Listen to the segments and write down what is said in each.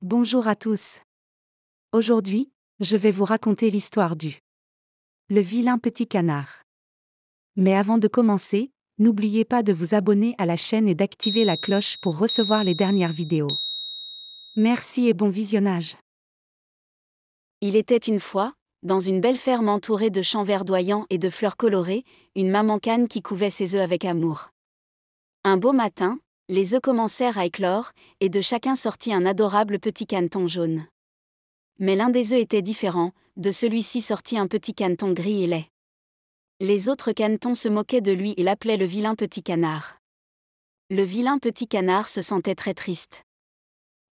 Bonjour à tous. Aujourd'hui, je vais vous raconter l'histoire du Le vilain petit canard. Mais avant de commencer, n'oubliez pas de vous abonner à la chaîne et d'activer la cloche pour recevoir les dernières vidéos. Merci et bon visionnage. Il était une fois, dans une belle ferme entourée de champs verdoyants et de fleurs colorées, une maman cane qui couvait ses œufs avec amour. Un beau matin, les œufs commencèrent à éclore, et de chacun sortit un adorable petit caneton jaune. Mais l'un des œufs était différent, de celui-ci sortit un petit caneton gris et laid. Les autres canetons se moquaient de lui et l'appelaient le vilain petit canard. Le vilain petit canard se sentait très triste.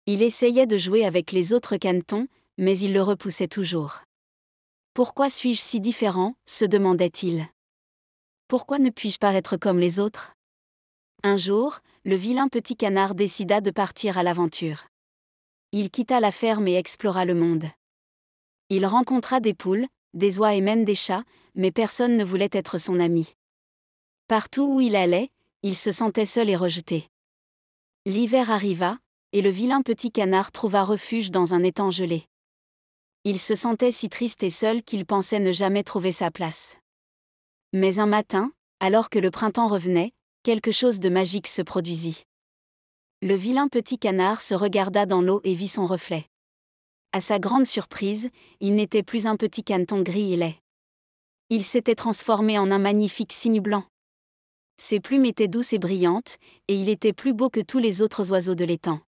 Il essayait de jouer avec les autres canetons, mais ils le repoussaient toujours. Pourquoi suis-je si différent, se demandait-il. Pourquoi ne puis-je pas être comme les autres? Un jour, le vilain petit canard décida de partir à l'aventure. Il quitta la ferme et explora le monde. Il rencontra des poules, des oies et même des chats, mais personne ne voulait être son ami. Partout où il allait, il se sentait seul et rejeté. L'hiver arriva, et le vilain petit canard trouva refuge dans un étang gelé. Il se sentait si triste et seul qu'il pensait ne jamais trouver sa place. Mais un matin, alors que le printemps revenait, quelque chose de magique se produisit. Le vilain petit canard se regarda dans l'eau et vit son reflet. À sa grande surprise, il n'était plus un petit caneton gris et laid. Il s'était transformé en un magnifique cygne blanc. Ses plumes étaient douces et brillantes, et il était plus beau que tous les autres oiseaux de l'étang.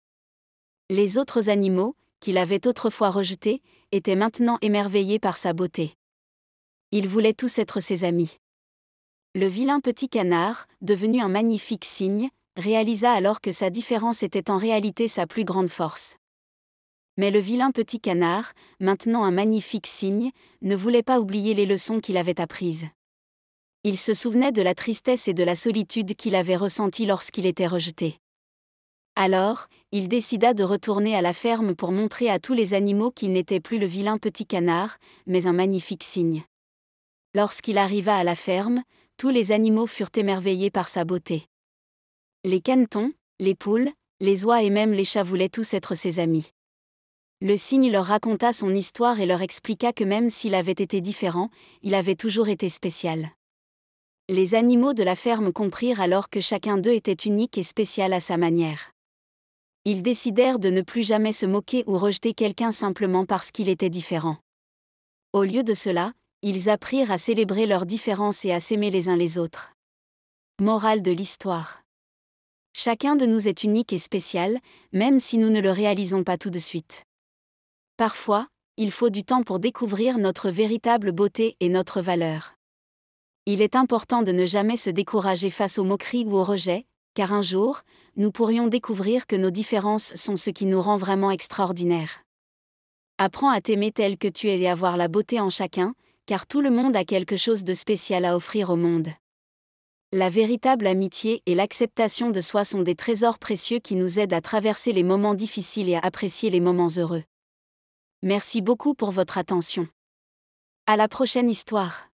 Les autres animaux, qu'il avait autrefois rejetés, étaient maintenant émerveillés par sa beauté. Ils voulaient tous être ses amis. Le vilain petit canard, devenu un magnifique cygne, réalisa alors que sa différence était en réalité sa plus grande force. Mais le vilain petit canard, maintenant un magnifique cygne, ne voulait pas oublier les leçons qu'il avait apprises. Il se souvenait de la tristesse et de la solitude qu'il avait ressentie lorsqu'il était rejeté. Alors, il décida de retourner à la ferme pour montrer à tous les animaux qu'il n'était plus le vilain petit canard, mais un magnifique cygne. Lorsqu'il arriva à la ferme, tous les animaux furent émerveillés par sa beauté. Les canetons, les poules, les oies et même les chats voulaient tous être ses amis. Le cygne leur raconta son histoire et leur expliqua que même s'il avait été différent, il avait toujours été spécial. Les animaux de la ferme comprirent alors que chacun d'eux était unique et spécial à sa manière. Ils décidèrent de ne plus jamais se moquer ou rejeter quelqu'un simplement parce qu'il était différent. Au lieu de cela, ils apprirent à célébrer leurs différences et à s'aimer les uns les autres. Morale de l'histoire. Chacun de nous est unique et spécial, même si nous ne le réalisons pas tout de suite. Parfois, il faut du temps pour découvrir notre véritable beauté et notre valeur. Il est important de ne jamais se décourager face aux moqueries ou au rejet, car un jour, nous pourrions découvrir que nos différences sont ce qui nous rend vraiment extraordinaires. Apprends à t'aimer tel que tu es et à voir la beauté en chacun, car tout le monde a quelque chose de spécial à offrir au monde. La véritable amitié et l'acceptation de soi sont des trésors précieux qui nous aident à traverser les moments difficiles et à apprécier les moments heureux. Merci beaucoup pour votre attention. À la prochaine histoire.